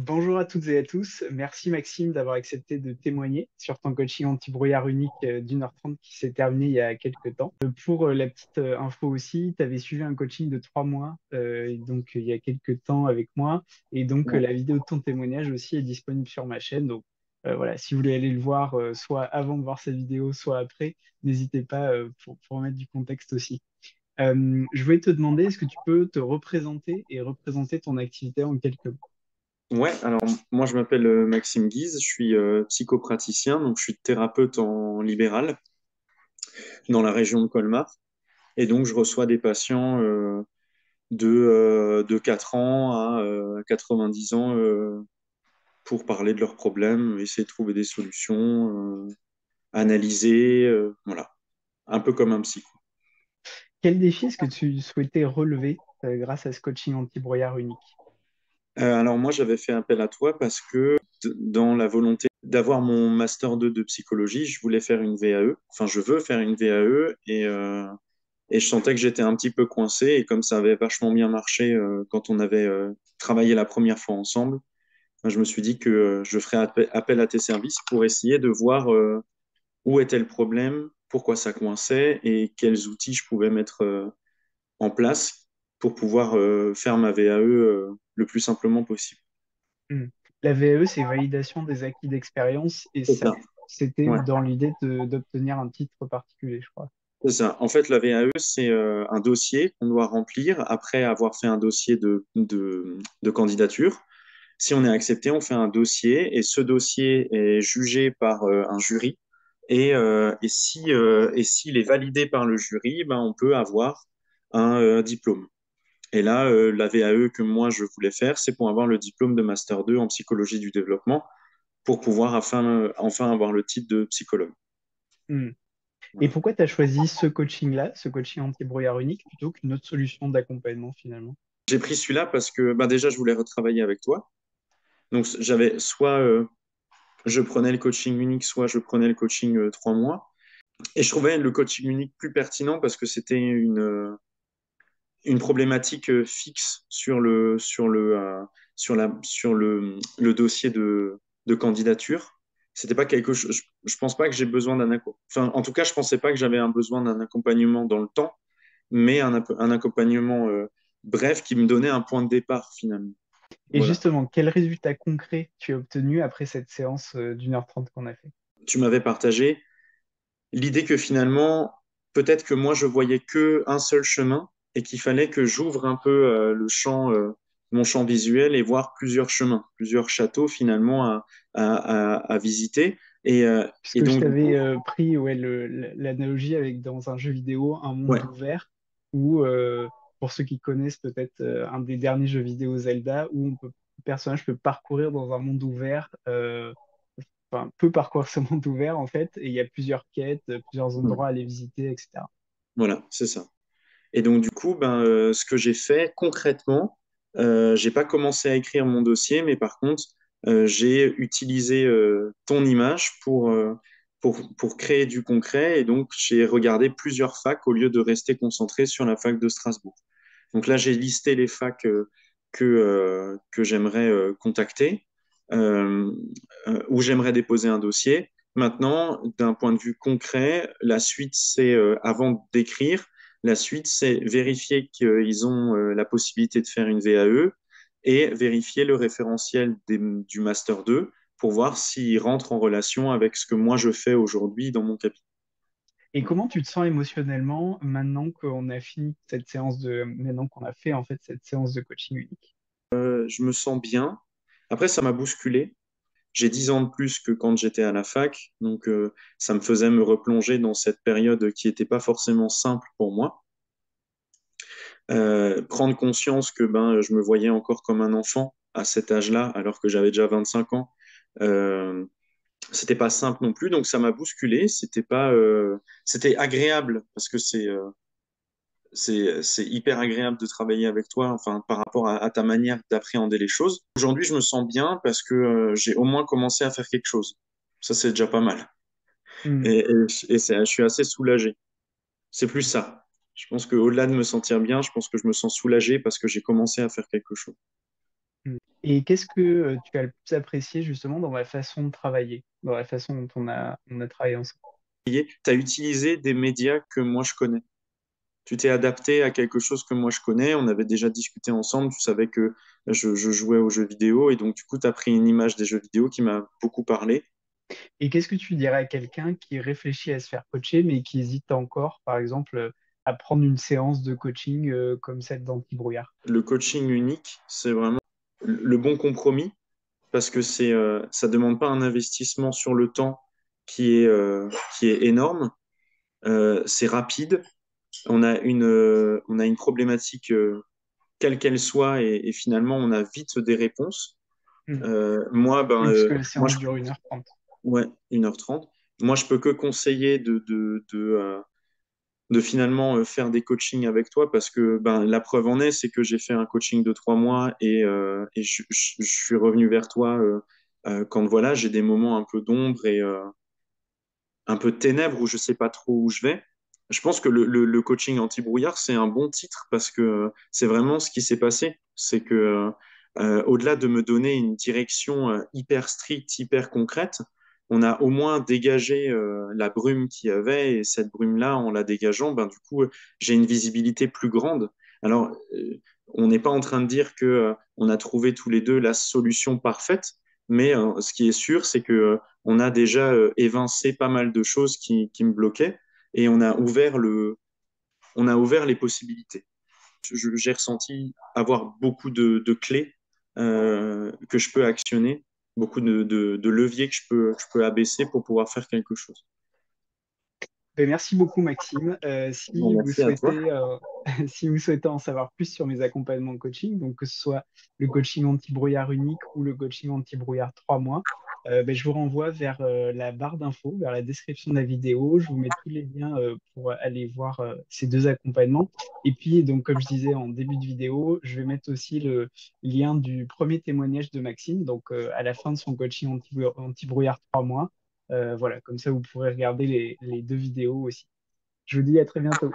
Bonjour à toutes et à tous. Merci Maxime d'avoir accepté de témoigner sur ton coaching anti-brouillard unique d'1h30 qui s'est terminé il y a quelques temps. Pour la petite info aussi, tu avais suivi un coaching de 3 mois, il y a quelques temps avec moi. Et donc Ouais. la vidéo de ton témoignage aussi est disponible sur ma chaîne. Donc voilà, si vous voulez aller le voir, soit avant de voir cette vidéo, soit après, n'hésitez pas pour remettre du contexte aussi. Je voulais te demander, est-ce que tu peux te représenter et représenter ton activité en quelques mots? Ouais, alors moi je m'appelle Maxime Guise, je suis psychopraticien, donc je suis thérapeute en libéral dans la région de Colmar. Et donc je reçois des patients de 4 ans à 90 ans pour parler de leurs problèmes, essayer de trouver des solutions, analyser, voilà, un peu comme un psy, quoi. Quel défi est-ce que tu souhaitais relever grâce à ce coaching anti-brouillard unique? Alors moi j'avais fait appel à toi parce que dans la volonté d'avoir mon master 2 de psychologie, je voulais faire une VAE, enfin je veux faire une VAE et je sentais que j'étais un petit peu coincé et comme ça avait vachement bien marché quand on avait travaillé la première fois ensemble, ben, je me suis dit que je ferais appel à tes services pour essayer de voir où était le problème, pourquoi ça coinçait et quels outils je pouvais mettre en place pour pouvoir faire ma VAE le plus simplement possible. Hmm. La VAE, c'est validation des acquis d'expérience et C'est ça. c'était Ouais, dans l'idée d'obtenir un titre particulier, je crois. c'est ça. En fait, la VAE, c'est un dossier qu'on doit remplir après avoir fait un dossier de candidature. Si on est accepté, on fait un dossier et ce dossier est jugé par un jury. Et s'il est validé par le jury, ben, on peut avoir un diplôme. Et là, la VAE que moi je voulais faire, c'est pour avoir le diplôme de Master 2 en psychologie du développement pour pouvoir enfin avoir le titre de psychologue. Hmm. Et Voilà. pourquoi tu as choisi ce coaching-là, ce coaching anti-brouillard unique, plutôt qu'une autre solution d'accompagnement finalement? J'ai pris celui-là parce que ben, déjà, je voulais retravailler avec toi. Donc, j'avais soit je prenais le coaching unique, soit je prenais le coaching 3 mois. Et je trouvais le coaching unique plus pertinent parce que c'était une problématique fixe sur le dossier de candidature. C'était pas quelque chose. Je pense pas que j'ai besoin enfin, en tout cas, je pensais pas que j'avais un besoin d'un accompagnement dans le temps, mais un accompagnement bref qui me donnait un point de départ finalement. Et Voilà. justement, quel résultat concret tu as obtenu après cette séance d'1h30 qu'on a fait? Tu m'avais partagé l'idée que finalement, peut-être que moi, je voyais que un seul chemin et qu'il fallait que j'ouvre un peu mon champ visuel et voir plusieurs chemins, plusieurs châteaux finalement à visiter. Et Puisque je donc, du coup, t'avais pris ouais, l'analogie avec dans un jeu vidéo un ouais, monde ouvert où, pour ceux qui connaissent peut-être un des derniers jeux vidéo Zelda, où le personnage peut parcourir dans un monde ouvert, enfin peut parcourir ce monde ouvert en fait, et il y a plusieurs quêtes, plusieurs endroits à aller visiter, etc. voilà, c'est ça. Et donc, du coup, ben, ce que j'ai fait concrètement, j'ai pas commencé à écrire mon dossier, mais par contre, j'ai utilisé ton image pour créer du concret. Et donc, j'ai regardé plusieurs facs au lieu de rester concentré sur la fac de Strasbourg. Donc là, j'ai listé les facs que j'aimerais contacter, euh, où j'aimerais déposer un dossier. Maintenant, d'un point de vue concret, la suite, c'est avant d'écrire, la suite, c'est vérifier qu'ils ont la possibilité de faire une VAE et vérifier le référentiel du Master 2 pour voir s'il rentre en relation avec ce que moi je fais aujourd'hui dans mon cabinet. Et comment tu te sens émotionnellement maintenant qu'on a fini cette maintenant qu'on a fait en fait cette séance de coaching unique? Je me sens bien. Après, ça m'a bousculé. J'ai 10 ans de plus que quand j'étais à la fac, donc ça me faisait me replonger dans cette période qui n'était pas forcément simple pour moi. Prendre conscience que ben, je me voyais encore comme un enfant à cet âge-là, alors que j'avais déjà 25 ans. Euh, C'était pas simple non plus, donc ça m'a bousculé. C'était agréable parce que c'est hyper agréable de travailler avec toi, enfin par rapport à ta manière d'appréhender les choses. Aujourd'hui, je me sens bien parce que j'ai au moins commencé à faire quelque chose. Ça, c'est déjà pas mal. Hmm. Et je suis assez soulagé. C'est plus ça. Je pense qu'au-delà de me sentir bien, je pense que je me sens soulagé parce que j'ai commencé à faire quelque chose. Et qu'est-ce que tu as le plus apprécié justement dans ma façon de travailler, dans la façon dont on a travaillé ensemble? Tu as utilisé des médias que moi je connais. Tu t'es adapté à quelque chose que moi je connais. On avait déjà discuté ensemble. Tu savais que je jouais aux jeux vidéo et donc du coup, tu as pris une image des jeux vidéo qui m'a beaucoup parlé. Et qu'est-ce que tu dirais à quelqu'un qui réfléchit à se faire coacher, mais qui hésite encore, par exemple, à prendre une séance de coaching comme celle d'anti-brouillard? Le coaching unique, c'est vraiment le bon compromis parce que ça demande pas un investissement sur le temps qui est, euh, qui est énorme. C'est rapide. On a une problématique quelle qu'elle soit et finalement on a vite des réponses. Hmm. Oui, puisque la Moi séance dure 1h30. ouais, 1h30. Moi je peux que conseiller de finalement faire des coachings avec toi parce que ben, la preuve en est, c'est que j'ai fait un coaching de 3 mois et je suis revenu vers toi quand voilà, j'ai des moments un peu d'ombre et un peu de ténèbres où je sais pas trop où je vais. Je pense que le coaching anti-brouillard, c'est un bon titre parce que c'est vraiment ce qui s'est passé. C'est que au-delà de me donner une direction hyper stricte, hyper concrète, on a au moins dégagé la brume qu'il y avait et cette brume-là, en la dégageant, ben, du coup, j'ai une visibilité plus grande. Alors, on n'est pas en train de dire que on a trouvé tous les deux la solution parfaite, mais ce qui est sûr, c'est que on a déjà évincé pas mal de choses qui me bloquaient et on a ouvert les possibilités. J'ai ressenti avoir beaucoup de clés que je peux actionner, beaucoup de leviers que je peux abaisser pour pouvoir faire quelque chose. Ben, merci beaucoup, Maxime. Bon, Si vous merci à toi. souhaitez, si vous souhaitez en savoir plus sur mes accompagnements de coaching, donc que ce soit le coaching anti-brouillard unique ou le coaching anti-brouillard 3 mois, ben, je vous renvoie vers la barre d'infos, vers la description de la vidéo. Je vous mets tous les liens pour aller voir ces deux accompagnements. Et puis, donc, comme je disais en début de vidéo, je vais mettre aussi le lien du premier témoignage de Maxime, donc à la fin de son coaching anti-brouillard 3 mois. Voilà, comme ça, vous pourrez regarder les deux vidéos aussi. Je vous dis à très bientôt.